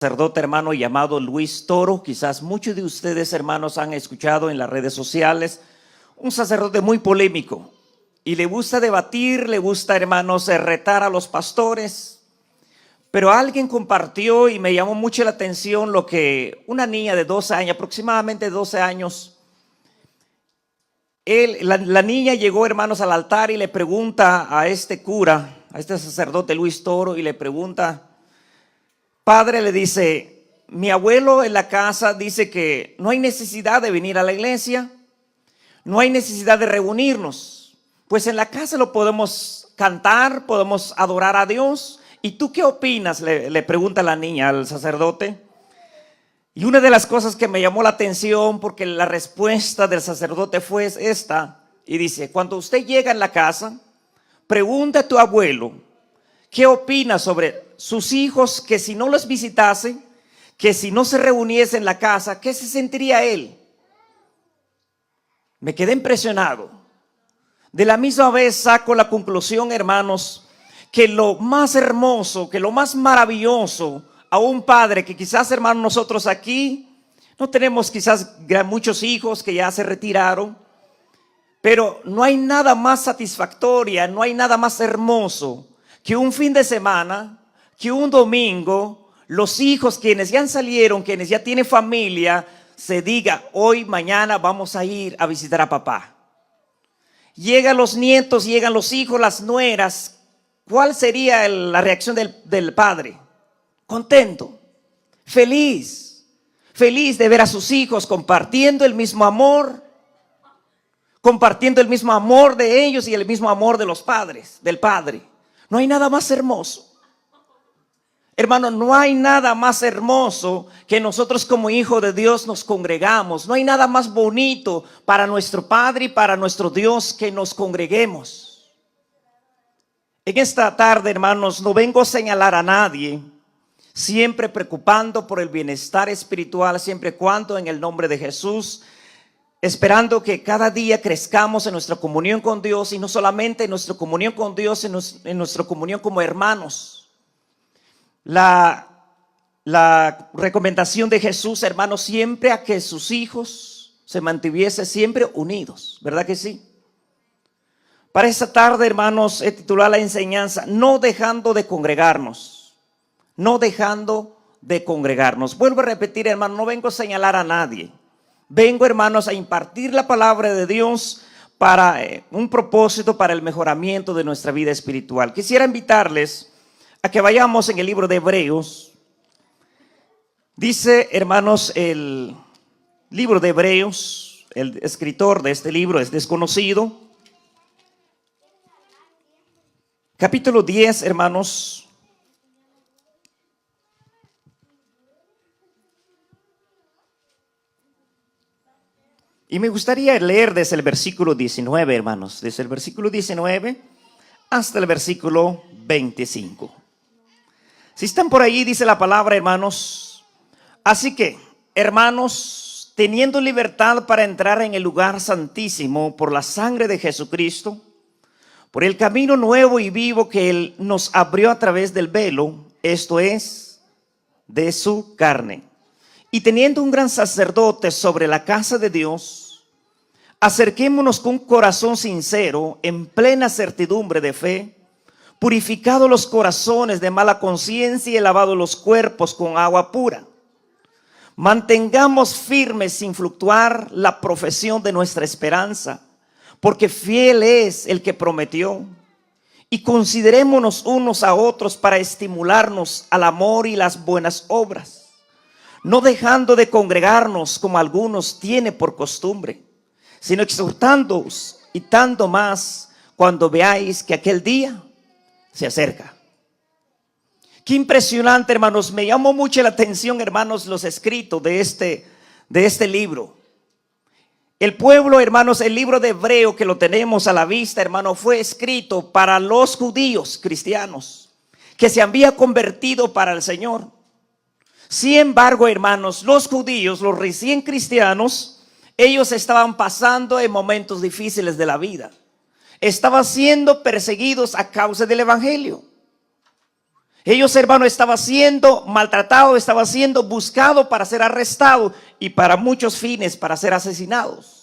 Sacerdote hermano llamado Luis Toro. Quizás muchos de ustedes hermanos han escuchado en las redes sociales. Un sacerdote muy polémico y le gusta debatir, le gusta hermanos retar a los pastores. Pero alguien compartió y me llamó mucho la atención lo que una niña de 12 años, aproximadamente 12 años, la niña llegó hermanos al altar y le pregunta a este cura, a este sacerdote Luis Toro, y le pregunta: padre, le dice, mi abuelo en la casa dice que no hay necesidad de venir a la iglesia, no hay necesidad de reunirnos, pues en la casa lo podemos cantar, podemos adorar a Dios. ¿Y tú qué opinas?, le pregunta la niña al sacerdote. Y una de las cosas que me llamó la atención, porque la respuesta del sacerdote fue esta, y dice: cuando usted llega en la casa, pregunta a tu abuelo qué opina sobre sus hijos, que si no los visitase, que si no se reuniese en la casa, ¿qué se sentiría él? Me quedé impresionado. De la misma vez saco la conclusión, hermanos, que lo más hermoso, que lo más maravilloso a un padre, que quizás hermanos nosotros aquí no tenemos quizás muchos hijos que ya se retiraron, pero no hay nada más satisfactoria, no hay nada más hermoso que un fin de semana, que un domingo, los hijos quienes ya salieron, quienes ya tienen familia, se diga: hoy, mañana vamos a ir a visitar a papá. Llegan los nietos, llegan los hijos, las nueras. ¿Cuál sería la reacción del padre? Contento, feliz de ver a sus hijos compartiendo el mismo amor, de ellos y el mismo amor de los padres, del padre. No hay nada más hermoso. Hermano, no hay nada más hermoso que nosotros como hijos de Dios nos congregamos. No hay nada más bonito para nuestro Padre y para nuestro Dios que nos congreguemos. En esta tarde, hermanos, no vengo a señalar a nadie, siempre preocupando por el bienestar espiritual, siempre y cuando en el nombre de Jesús, esperando que cada día crezcamos en nuestra comunión con Dios, y no solamente en nuestra comunión con Dios, en nuestra comunión como hermanos. La recomendación de Jesús, hermanos, siempre a que sus hijos se mantuviesen siempre unidos, ¿verdad que sí? Para esta tarde, hermanos, he titulado la enseñanza: no dejando de congregarnos. No dejando de congregarnos. Vuelvo a repetir, hermano, no vengo a señalar a nadie. Vengo, hermanos, a impartir la palabra de Dios para un propósito, para el mejoramiento de nuestra vida espiritual. Quisiera invitarles a que vayamos en el libro de Hebreos. Dice, hermanos, el libro de Hebreos, el escritor de este libro es desconocido. Capítulo 10, hermanos. Y me gustaría leer desde el versículo 19, hermanos, desde el versículo 19 hasta el versículo 25. Si están por ahí, dice la palabra, hermanos: así que, hermanos, teniendo libertad para entrar en el lugar santísimo por la sangre de Jesucristo, por el camino nuevo y vivo que Él nos abrió a través del velo, esto es, de su carne, y teniendo un gran sacerdote sobre la casa de Dios, acerquémonos con un corazón sincero, en plena certidumbre de fe, purificado los corazones de mala conciencia y lavado los cuerpos con agua pura. Mantengamos firmes sin fluctuar la profesión de nuestra esperanza, porque fiel es el que prometió. Y considerémonos unos a otros para estimularnos al amor y las buenas obras, no dejando de congregarnos como algunos tienen por costumbre, sino exhortándoos, y tanto más cuando veáis que aquel día se acerca. Qué impresionante, hermanos. Me llamó mucho la atención, hermanos, los escritos de este libro. El pueblo, hermanos, el libro de Hebreo que lo tenemos a la vista, hermano, fue escrito para los judíos cristianos que se habían convertido para el Señor. Sin embargo, hermanos, los judíos, los recién cristianos, ellos estaban pasando en momentos difíciles de la vida. Estaban siendo perseguidos a causa del evangelio. Ellos, hermano, estaban siendo maltratados, estaban siendo buscados para ser arrestados y para muchos fines, para ser asesinados.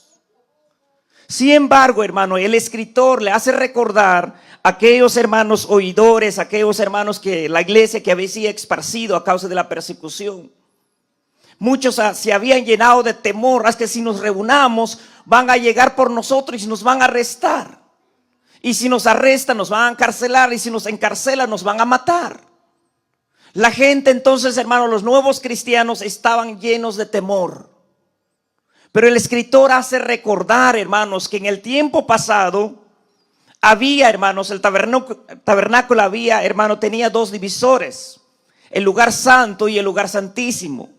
Sin embargo, hermano, el escritor le hace recordar a aquellos hermanos oidores, a aquellos hermanos que la iglesia que había sido esparcido a causa de la persecución. Muchos se habían llenado de temor, es que si nos reunamos van a llegar por nosotros y nos van a arrestar. Y si nos arrestan nos van a encarcelar, y si nos encarcelan nos van a matar. La gente entonces, hermanos, los nuevos cristianos estaban llenos de temor. Pero el escritor hace recordar, hermanos, que en el tiempo pasado había, hermanos, el tabernáculo había, hermano, tenía dos divisores: el lugar santo y el lugar santísimo.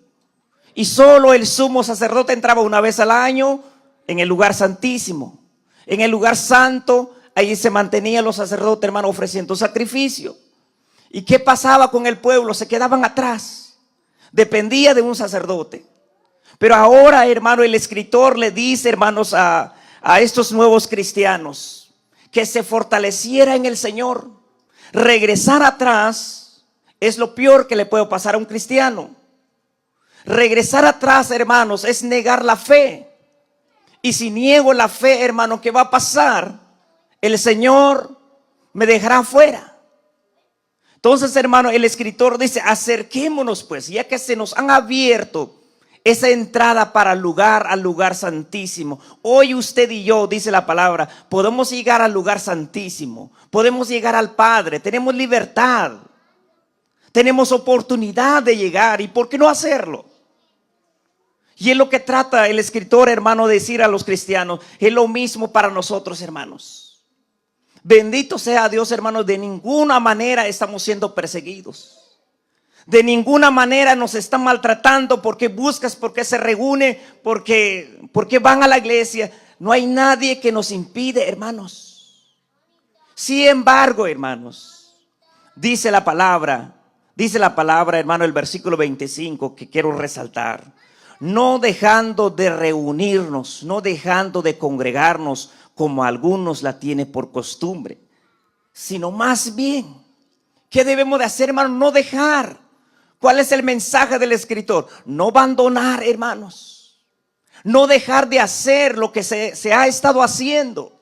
Y solo el sumo sacerdote entraba una vez al año en el lugar santísimo. En el lugar santo, ahí se mantenían los sacerdotes, hermano, ofreciendo sacrificio. ¿Y qué pasaba con el pueblo? Se quedaban atrás. Dependía de un sacerdote. Pero ahora, hermano, el escritor le dice, hermanos, a estos nuevos cristianos que se fortaleciera en el Señor. Regresar atrás es lo peor que le puede pasar a un cristiano. Regresar atrás, hermanos, es negar la fe. Y si niego la fe, hermano, ¿qué va a pasar? El Señor me dejará fuera. Entonces, hermano, el escritor dice: acerquémonos pues, ya que se nos han abierto esa entrada para al lugar santísimo. Hoy usted y yo, dice la palabra, podemos llegar al lugar santísimo. Podemos llegar al Padre, tenemos libertad. Tenemos oportunidad de llegar, ¿y por qué no hacerlo? Y es lo que trata el escritor, hermano, de decir a los cristianos. Es lo mismo para nosotros, hermanos. Bendito sea Dios, hermanos. De ninguna manera estamos siendo perseguidos. De ninguna manera nos están maltratando porque buscas, porque se reúne, porque van a la iglesia. No hay nadie que nos impide, hermanos. Sin embargo, hermanos, dice la palabra, hermano, el versículo 25 que quiero resaltar. No dejando de reunirnos, no dejando de congregarnos como algunos la tienen por costumbre, sino más bien, ¿qué debemos de hacer, hermano? No dejar. ¿Cuál es el mensaje del escritor? No abandonar, hermanos. No dejar de hacer lo que se ha estado haciendo.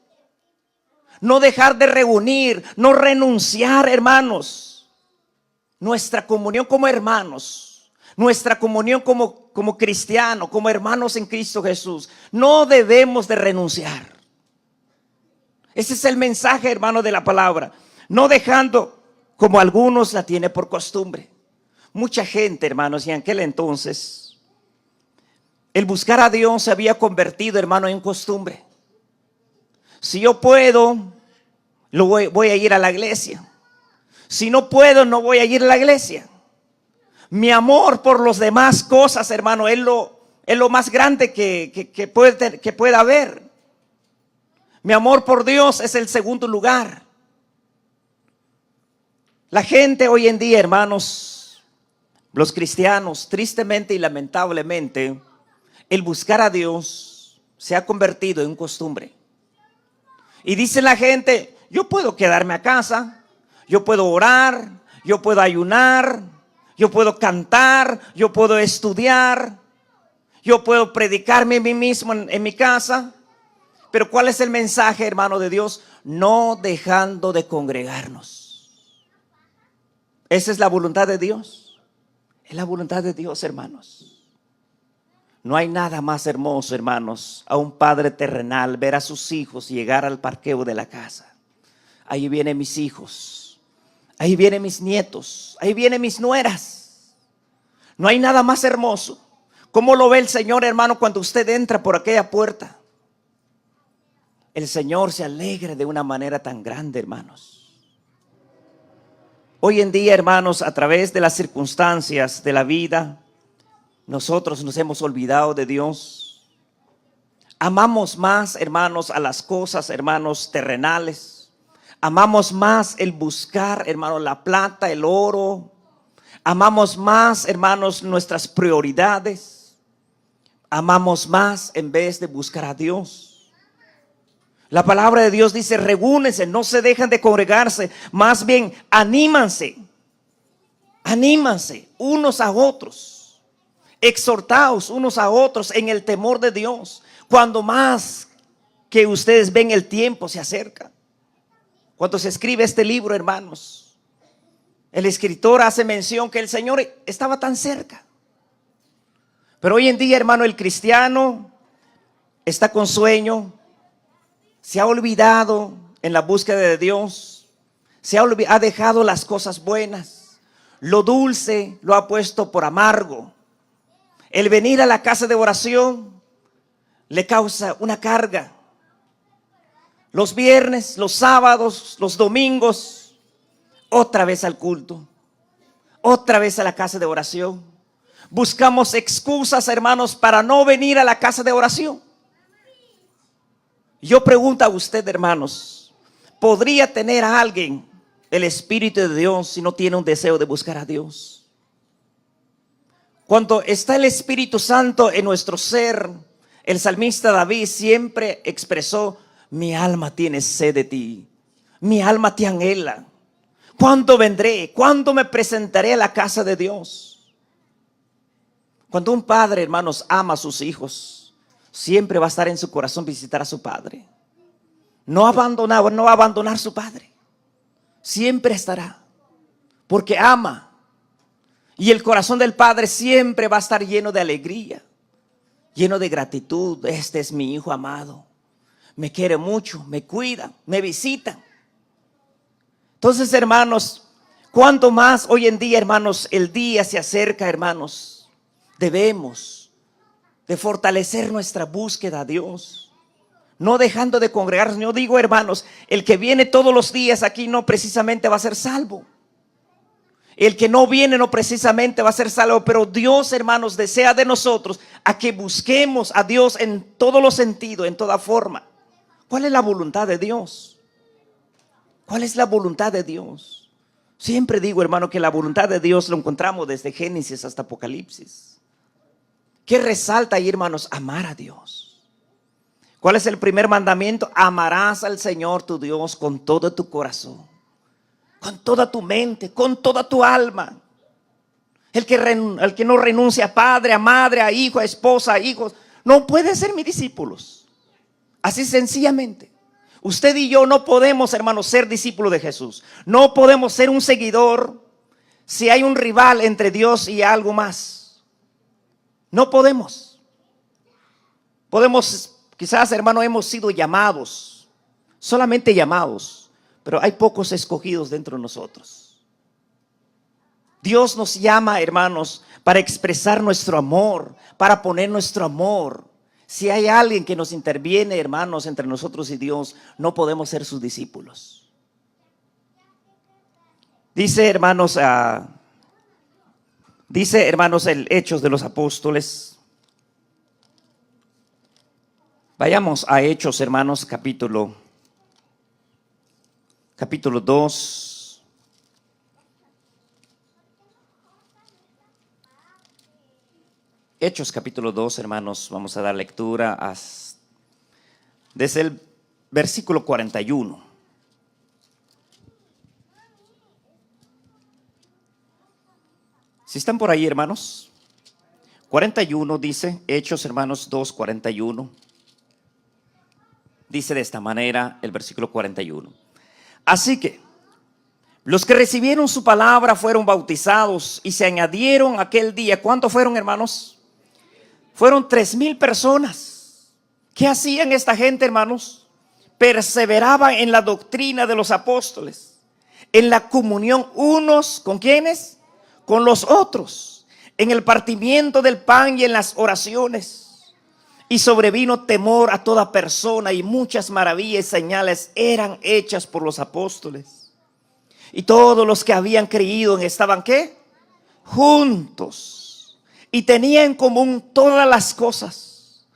No dejar de reunir, no renunciar, hermanos. Nuestra comunión como hermanos, nuestra comunión como cristianos, como hermanos en Cristo Jesús, no debemos de renunciar. Ese es el mensaje, hermano, de la palabra. No dejando como algunos la tienen por costumbre. Mucha gente, hermanos, y en aquel entonces el buscar a Dios se había convertido, hermano, en costumbre. Si yo puedo, voy a ir a la iglesia. Si no puedo, no voy a ir a la iglesia. Mi amor por los demás cosas, hermano, es lo más grande que pueda haber. Mi amor por Dios es el segundo lugar. La gente hoy en día, hermanos, los cristianos, tristemente y lamentablemente, el buscar a Dios se ha convertido en costumbre. Y dice la gente: yo puedo quedarme a casa, yo puedo orar, yo puedo ayunar, yo puedo cantar, yo puedo estudiar, yo puedo predicarme a mí mismo en mi casa. Pero ¿cuál es el mensaje, hermano, de Dios? No dejando de congregarnos. Esa es la voluntad de Dios. Es la voluntad de Dios, hermanos. No hay nada más hermoso, hermanos, a un padre terrenal ver a sus hijos llegar al parqueo de la casa. Ahí vienen mis hijos, ahí vienen mis nietos, ahí vienen mis nueras. No hay nada más hermoso. ¿Cómo lo ve el Señor, hermano, cuando usted entra por aquella puerta? El Señor se alegra de una manera tan grande, hermanos. Hoy en día, hermanos, a través de las circunstancias de la vida, nosotros nos hemos olvidado de Dios. Amamos más, hermanos, a las cosas, hermanos, terrenales. Amamos más el buscar, hermanos, la plata, el oro. Amamos más, hermanos, nuestras prioridades. Amamos más en vez de buscar a Dios. La palabra de Dios dice: reúnense, no se dejan de congregarse, más bien anímanse. Anímanse unos a otros. Exhortaos unos a otros en el temor de Dios. Cuando más que ustedes ven el tiempo se acerca. Cuando se escribe este libro, hermanos, el escritor hace mención que el Señor estaba tan cerca. Pero hoy en día, hermano, el cristiano está con sueño, se ha olvidado en la búsqueda de Dios, ha dejado las cosas buenas, lo dulce lo ha puesto por amargo. El venir a la casa de oración le causa una carga. Los viernes, los sábados, los domingos, otra vez al culto, otra vez a la casa de oración. Buscamos excusas, hermanos, para no venir a la casa de oración. Yo pregunto a usted, hermanos, ¿podría tener a alguien el Espíritu de Dios si no tiene un deseo de buscar a Dios? Cuando está el Espíritu Santo en nuestro ser, el salmista David siempre expresó: mi alma tiene sed de ti, mi alma te anhela. ¿Cuándo vendré? ¿Cuándo me presentaré a la casa de Dios? Cuando un padre, hermanos, ama a sus hijos, siempre va a estar en su corazón visitar a su padre. No va a abandonar a su padre. Siempre estará, porque ama. Y el corazón del padre siempre va a estar lleno de alegría, lleno de gratitud. Este es mi hijo amado. Me quiere mucho, me cuida, me visita. Entonces, hermanos, cuanto más hoy en día, hermanos, el día se acerca, hermanos, debemos de fortalecer nuestra búsqueda a Dios, no dejando de congregarnos. Yo digo, hermanos, el que viene todos los días aquí no precisamente va a ser salvo. El que no viene no precisamente va a ser salvo, pero Dios, hermanos, desea de nosotros a que busquemos a Dios en todos los sentidos, en toda forma. ¿Cuál es la voluntad de Dios? ¿Cuál es la voluntad de Dios? Siempre digo, hermano, que la voluntad de Dios lo encontramos desde Génesis hasta Apocalipsis. ¿Qué resalta ahí, hermanos? Amar a Dios. ¿Cuál es el primer mandamiento? Amarás al Señor tu Dios con todo tu corazón, con toda tu mente, con toda tu alma. El que no renuncia a padre, a madre, a hijo, a esposa, a hijos, no puede ser mis discípulos. Así sencillamente. Usted y yo no podemos, hermanos, ser discípulos de Jesús. No podemos ser un seguidor si hay un rival entre Dios y algo más. No podemos. Quizás, hermano, hemos sido llamados, solamente llamados, pero hay pocos escogidos dentro de nosotros. Dios nos llama, hermanos, para expresar nuestro amor, para poner nuestro amor. Si hay alguien que nos interviene, hermanos, entre nosotros y Dios, no podemos ser sus discípulos. Dice, hermanos, el Hechos de los Apóstoles. Vayamos a Hechos, hermanos, capítulo 2. Hechos capítulo 2, hermanos, vamos a dar lectura desde el versículo 41. Si están por ahí, hermanos, 41 dice, Hechos, hermanos, 2:41. Dice de esta manera el versículo 41. Así que los que recibieron su palabra fueron bautizados y se añadieron aquel día. ¿Cuántos fueron, hermanos? Fueron 3,000 personas. ¿Qué hacían esta gente, hermanos? Perseveraban en la doctrina de los apóstoles, en la comunión unos con quienes, con los otros, en el partimiento del pan y en las oraciones. Y sobrevino temor a toda persona, y muchas maravillas y señales eran hechas por los apóstoles. Y todos los que habían creído estaban ¿qué? Juntos. Y tenía en común todas las cosas.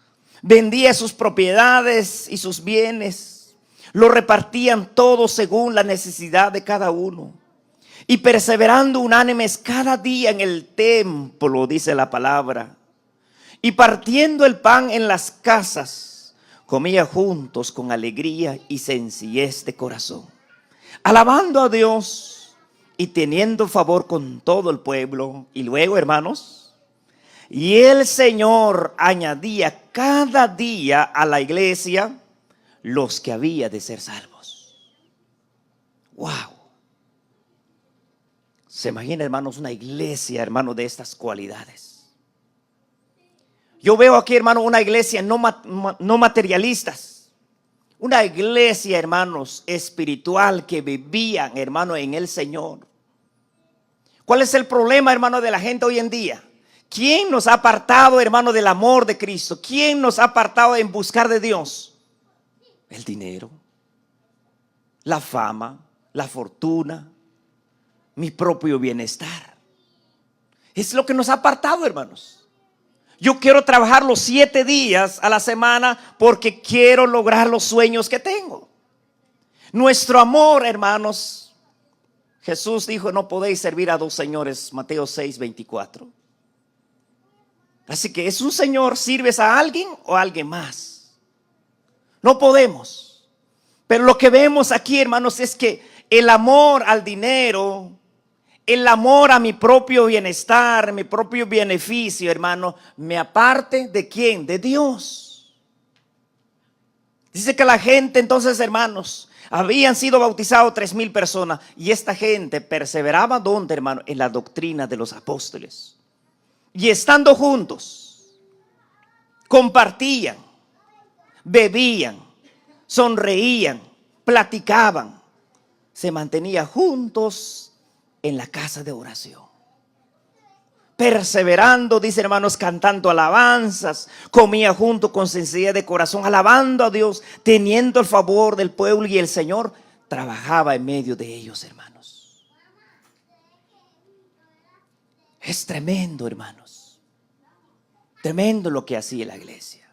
Vendía sus propiedades y sus bienes. Lo repartían todos según la necesidad de cada uno. Y perseverando unánimes cada día en el templo, dice la palabra. Y partiendo el pan en las casas, comía juntos con alegría y sencillez de corazón, alabando a Dios y teniendo favor con todo el pueblo. Y luego, hermanos, y el Señor añadía cada día a la iglesia los que había de ser salvos. Wow. Se imagina, hermanos, una iglesia, hermano, de estas cualidades. Yo veo aquí, hermano, una iglesia no materialistas. Una iglesia, hermanos, espiritual, que vivían, hermano, en el Señor. ¿Cuál es el problema, hermano, de la gente hoy en día? ¿Quién nos ha apartado, hermano, del amor de Cristo? ¿Quién nos ha apartado en buscar de Dios? El dinero, la fama, la fortuna, mi propio bienestar. Es lo que nos ha apartado, hermanos. Yo quiero trabajar los 7 días a la semana porque quiero lograr los sueños que tengo. Nuestro amor, hermanos, Jesús dijo: no podéis servir a 2 señores, Mateo 6:24. Así que es un señor, sirves a alguien o a alguien más. No podemos. Pero lo que vemos aquí, hermanos, es que el amor al dinero, el amor a mi propio bienestar, mi propio beneficio, hermano, me aparte ¿de quién? De Dios. Dice que la gente, entonces, hermanos, habían sido bautizados 3,000 personas. Y esta gente perseveraba, ¿dónde, hermano? En la doctrina de los apóstoles. Y estando juntos, compartían, bebían, sonreían, platicaban, se mantenían juntos en la casa de oración. Perseverando, dice, hermanos, cantando alabanzas, comía junto con sencillez de corazón, alabando a Dios, teniendo el favor del pueblo, y el Señor trabajaba en medio de ellos, hermanos. Es tremendo, hermanos. Tremendo lo que hacía la iglesia.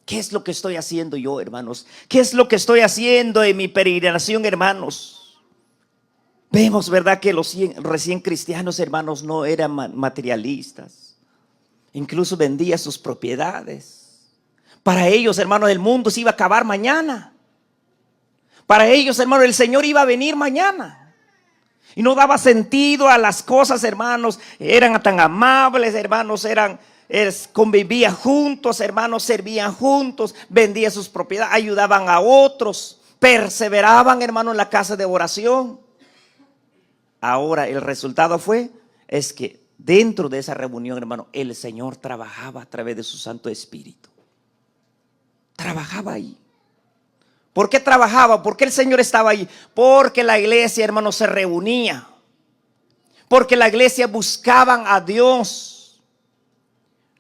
¿Qué es lo que estoy haciendo yo, hermanos? ¿Qué es lo que estoy haciendo en mi peregrinación, hermanos? Vemos, ¿verdad?, que los recién cristianos, hermanos, no eran materialistas. Incluso vendían sus propiedades. Para ellos, hermanos, el mundo se iba a acabar mañana. Para ellos, hermanos, el Señor iba a venir mañana. Y no daba sentido a las cosas, hermanos. Eran tan amables, hermanos, convivían juntos, hermanos, servían juntos, vendían sus propiedades, ayudaban a otros, perseveraban, hermanos, en la casa de oración. Ahora el resultado es que dentro de esa reunión, hermano, el Señor trabajaba a través de su Santo Espíritu. Trabajaba ahí. ¿Por qué trabajaba? ¿Por qué el Señor estaba ahí? Porque la iglesia, hermano, se reunía. Porque la iglesia buscaban a Dios.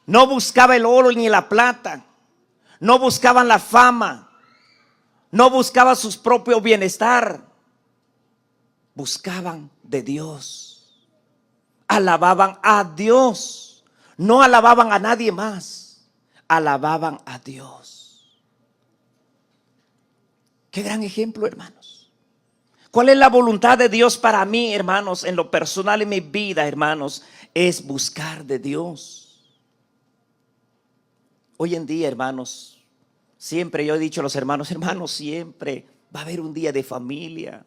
No buscaba el oro ni la plata. No buscaban la fama. No buscaban su propio bienestar. Buscaban de Dios. Alababan a Dios. No alababan a nadie más. Alababan a Dios. Qué gran ejemplo, hermanos. ¿Cuál es la voluntad de Dios para mí, hermanos? En lo personal, en mi vida, hermanos, es buscar de Dios. Hoy en día, hermanos, siempre yo he dicho a los hermanos, siempre va a haber un día de familia.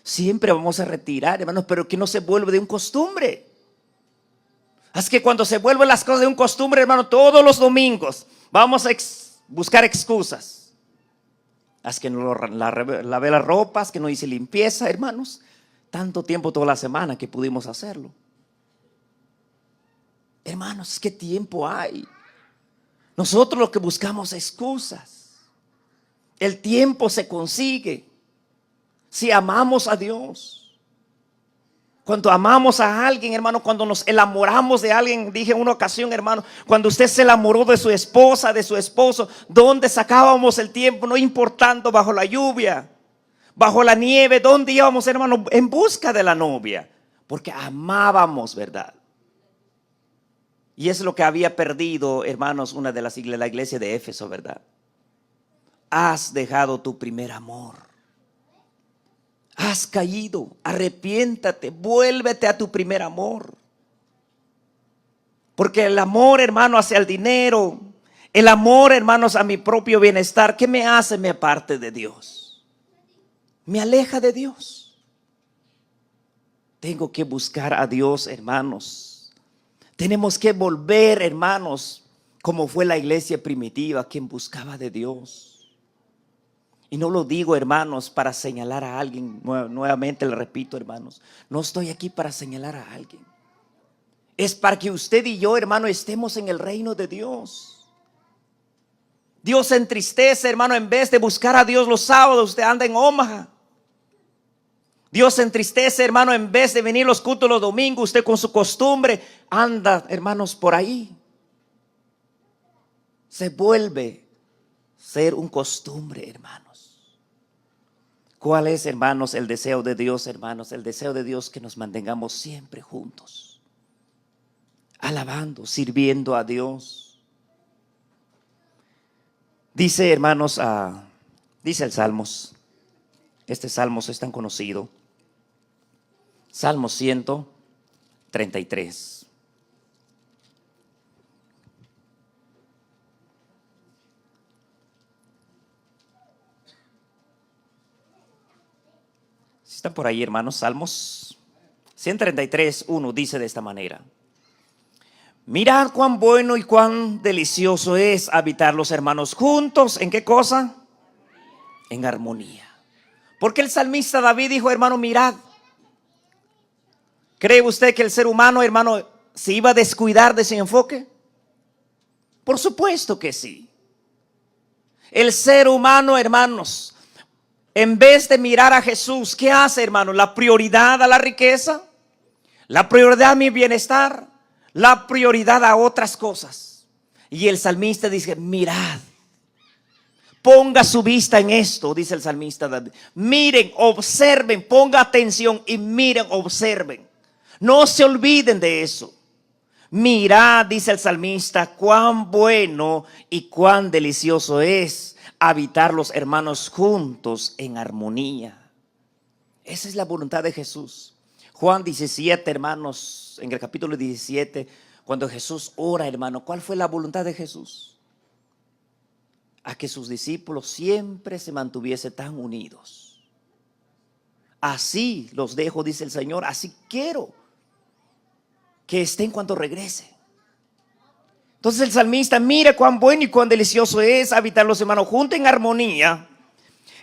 Siempre vamos a retirar, hermanos, pero que no se vuelva de un costumbre. Así que cuando se vuelven las cosas de un costumbre, hermano, todos los domingos vamos a buscar excusas. Haz que no lavé las ropas, que no hice limpieza, hermanos. Tanto tiempo toda la semana que pudimos hacerlo. Hermanos, ¿qué tiempo hay? Nosotros lo que buscamos excusas. El tiempo se consigue si amamos a Dios. Cuando amamos a alguien, hermano, cuando nos enamoramos de alguien, dije en una ocasión, hermano, cuando usted se enamoró de su esposa, de su esposo, ¿dónde sacábamos el tiempo? No importando, bajo la lluvia, bajo la nieve, ¿dónde íbamos, hermano? En busca de la novia, porque amábamos, ¿verdad? Y es lo que había perdido, hermanos, una de las iglesias, la iglesia de Éfeso, ¿verdad? Has dejado tu primer amor. Has caído, arrepiéntate, vuélvete a tu primer amor. Porque el amor, hermano, hacia el dinero, el amor, hermanos, a mi propio bienestar, ¿qué me hace? Me aparte de Dios. Me aleja de Dios. Tengo que buscar a Dios, hermanos. Tenemos que volver, hermanos, como fue la iglesia primitiva, quien buscaba de Dios. Y no lo digo, hermanos, para señalar a alguien. Nuevamente le repito, hermanos, no estoy aquí para señalar a alguien. Es para que usted y yo, hermano, estemos en el reino de Dios. Dios se entristece, hermano, en vez de buscar a Dios los sábados, usted anda en Omaha. Dios se entristece, hermano, en vez de venir los cultos los domingos, usted con su costumbre anda, hermanos, por ahí. Se vuelve ser un costumbre, hermanos. ¿Cuál es, hermanos, el deseo de Dios, hermanos? El deseo de Dios que nos mantengamos siempre juntos, alabando, sirviendo a Dios. Dice, hermanos, dice el Salmos. Este Salmos es tan conocido. Salmo 133. Si están por ahí, hermanos, Salmos 133, 1 dice de esta manera: mirad cuán bueno y cuán delicioso es habitar los hermanos juntos. ¿En qué cosa? En armonía. Porque el salmista David dijo, hermano, mirad. ¿Cree usted que el ser humano, hermano, se iba a descuidar de ese enfoque? Por supuesto que sí. El ser humano, hermanos, en vez de mirar a Jesús, ¿qué hace, hermano? La prioridad a la riqueza, la prioridad a mi bienestar, la prioridad a otras cosas. Y el salmista dice, mirad, ponga su vista en esto, dice el salmista David. Miren, observen, ponga atención y miren, observen. No se olviden de eso. Mirad, dice el salmista, cuán bueno y cuán delicioso es habitar los hermanos juntos en armonía. Esa es la voluntad de Jesús. Juan 17, hermanos, en el capítulo 17, cuando Jesús ora, hermano, ¿cuál fue la voluntad de Jesús? A que sus discípulos siempre se mantuviesen tan unidos. Así los dejo, dice el Señor, así quiero que estén cuando regrese. Entonces el salmista, mire cuán bueno y cuán delicioso es habitar los hermanos juntos en armonía.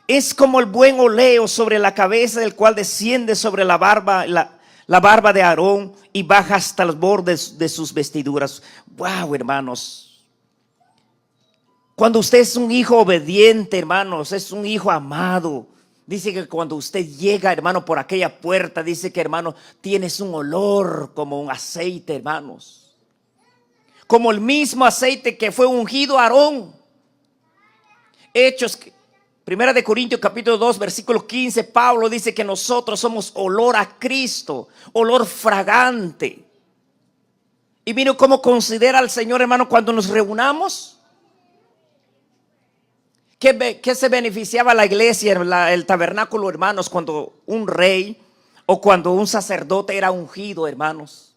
Es como el buen oleo sobre la cabeza, del cual desciende sobre la barba, la barba de Aarón y baja hasta los bordes de sus vestiduras. Wow, hermanos. Cuando usted es un hijo obediente, hermanos, es un hijo amado. Dice que cuando usted llega, hermano, por aquella puerta, dice que, hermano, tienes un olor como un aceite, hermanos. Como el mismo aceite que fue ungido a Aarón. Hechos, Primera de Corintios capítulo 2, versículo 15, Pablo dice que nosotros somos olor a Cristo, olor fragante. Y mire cómo considera al Señor, hermano, cuando nos reunamos. ¿Qué se beneficiaba la iglesia, el tabernáculo, hermanos, cuando un rey o cuando un sacerdote era ungido, hermanos?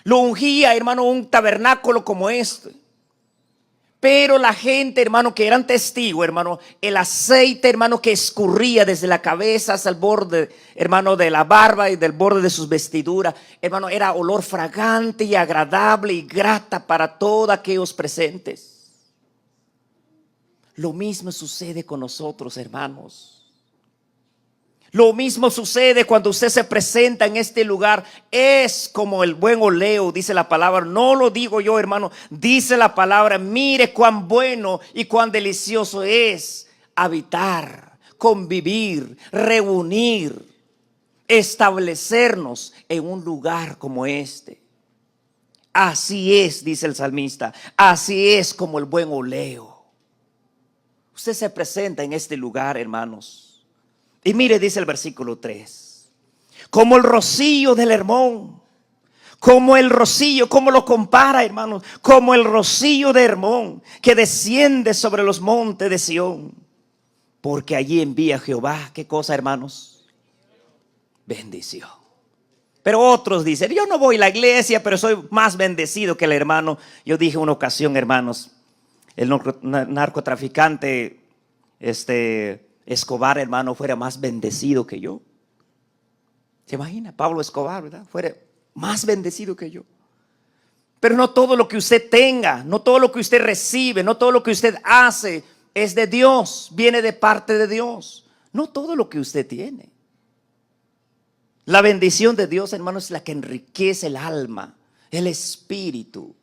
Lo ungía, hermano, un tabernáculo como este. Pero la gente, hermano, que eran testigos, hermano, el aceite, hermano, que escurría desde la cabeza hasta el borde, hermano, de la barba y del borde de sus vestiduras, hermano, era olor fragante y agradable y grata para todos aquellos presentes. Lo mismo sucede con nosotros, hermanos. Lo mismo sucede cuando usted se presenta en este lugar. Es como el buen oleo, dice la palabra. No lo digo yo, hermano. Dice la palabra. Mire cuán bueno y cuán delicioso es habitar, convivir, reunir, establecernos en un lugar como este. Así es, dice el salmista. Así es como el buen oleo. Usted se presenta en este lugar, hermanos. Y mire, dice el versículo 3. Como el rocío del Hermón. Como el rocío, ¿cómo lo compara, hermanos? Como el rocío de Hermón que desciende sobre los montes de Sión. Porque allí envía Jehová, ¿qué cosa, hermanos? Bendición. Pero otros dicen, yo no voy a la iglesia, pero soy más bendecido que el hermano. Yo dije una ocasión, hermanos, el narcotraficante Escobar, hermano, fuera más bendecido que yo. ¿Se imagina? Pablo Escobar, ¿verdad? Fuera más bendecido que yo. Pero no todo lo que usted tenga, no todo lo que usted recibe, no todo lo que usted hace es de Dios, viene de parte de Dios. No todo lo que usted tiene. La bendición de Dios, hermano, es la que enriquece el alma, el espíritu.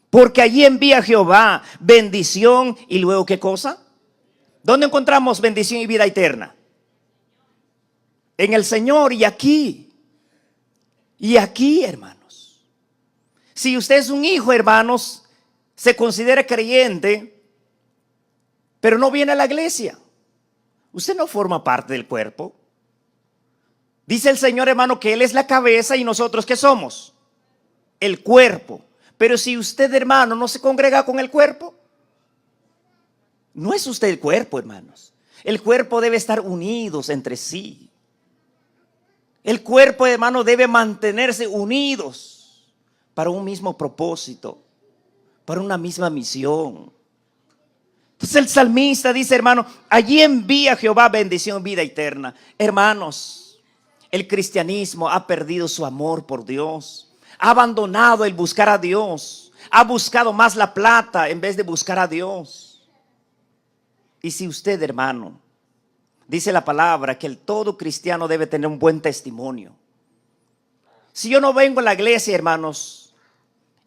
Porque allí envía Jehová bendición y luego ¿qué cosa? ¿Dónde encontramos bendición y vida eterna? En el Señor y aquí. Y aquí, hermanos. Si usted es un hijo, hermanos, se considera creyente, pero no viene a la iglesia, usted no forma parte del cuerpo. Dice el Señor, hermano, que Él es la cabeza y nosotros ¿qué somos? El cuerpo. Pero si usted, hermano, no se congrega con el cuerpo, no es usted el cuerpo, hermanos. El cuerpo debe estar unidos entre sí. El cuerpo, hermano, debe mantenerse unidos para un mismo propósito, para una misma misión. Entonces el salmista dice, hermano, allí envía Jehová bendición, vida eterna. Hermanos, el cristianismo ha perdido su amor por Dios. Ha abandonado el buscar a Dios. Ha buscado más la plata en vez de buscar a Dios. Y si usted, hermano, dice la palabra que el todo cristiano debe tener un buen testimonio. Si yo no vengo a la iglesia, hermanos,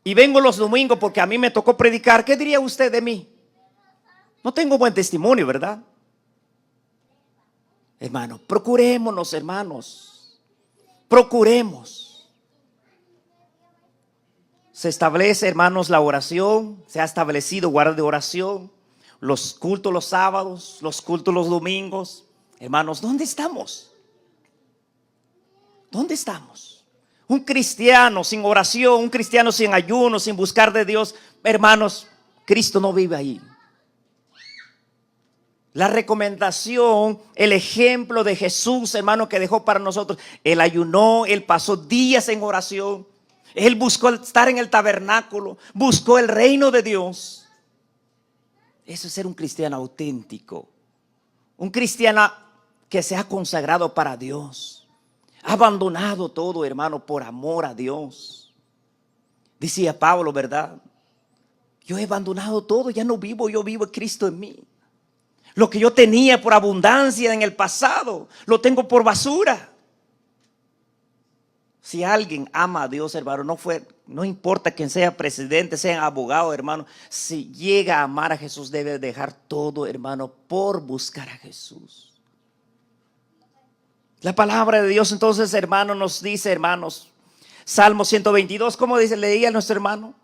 y vengo los domingos porque a mí me tocó predicar, ¿qué diría usted de mí? No tengo buen testimonio, ¿verdad? Hermano, procurémonos, hermanos. Procuremos. Se establece, hermanos, la oración. Se ha establecido guardia de oración. Los cultos los sábados, los cultos los domingos. Hermanos, ¿dónde estamos? ¿Dónde estamos? Un cristiano sin oración, un cristiano sin ayuno, sin buscar de Dios, hermanos, Cristo no vive ahí. La recomendación, el ejemplo de Jesús, hermano, que dejó para nosotros. Él ayunó, Él pasó días en oración. Él buscó estar en el tabernáculo, buscó el reino de Dios. Eso es ser un cristiano auténtico. Un cristiano que se ha consagrado para Dios. Ha abandonado todo, hermano, por amor a Dios. Decía Pablo, ¿verdad? Yo he abandonado todo, ya no vivo, yo vivo Cristo en mí. Lo que yo tenía por abundancia en el pasado, lo tengo por basura. Si alguien ama a Dios, hermano, no importa quién sea presidente, sea abogado, hermano, si llega a amar a Jesús, debe dejar todo, hermano, por buscar a Jesús. La palabra de Dios entonces, hermano, nos dice, hermanos, Salmo 122, ¿cómo dice? Leía nuestro hermano.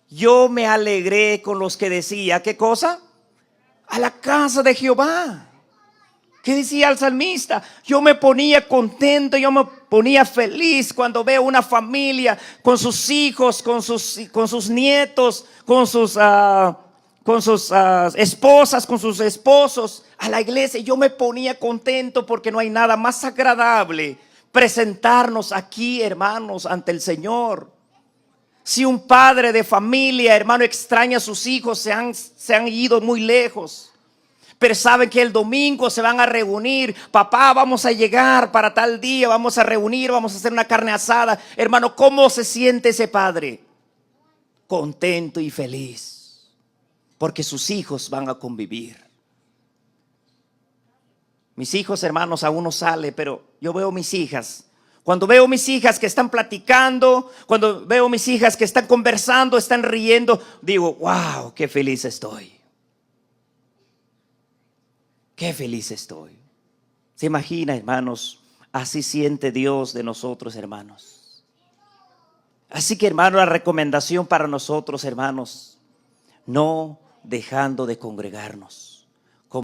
Yo me alegré con los que decía, ¿qué cosa? A la casa de Jehová. ¿Qué decía el salmista? Yo me ponía contento, yo me ponía feliz cuando veo una familia con sus hijos, con sus nietos, con sus esposas, con sus esposos a la iglesia. Yo me ponía contento porque no hay nada más agradable presentarnos aquí, hermanos, ante el Señor. Si un padre de familia, hermano, extraña a sus hijos, se han ido muy lejos, pero saben que el domingo se van a reunir. Papá, vamos a llegar para tal día, vamos a reunir, vamos a hacer una carne asada. Hermano, ¿cómo se siente ese padre? Contento y feliz, porque sus hijos van a convivir. Mis hijos, hermanos, aún no sale, pero yo veo mis hijas. Cuando veo mis hijas que están platicando, cuando veo mis hijas que están conversando, están riendo, digo, wow, qué feliz estoy. Qué feliz estoy. ¿Se imagina, hermanos? Así siente Dios de nosotros, hermanos. Así que, hermano, la recomendación para nosotros, hermanos, no dejando de congregarnos.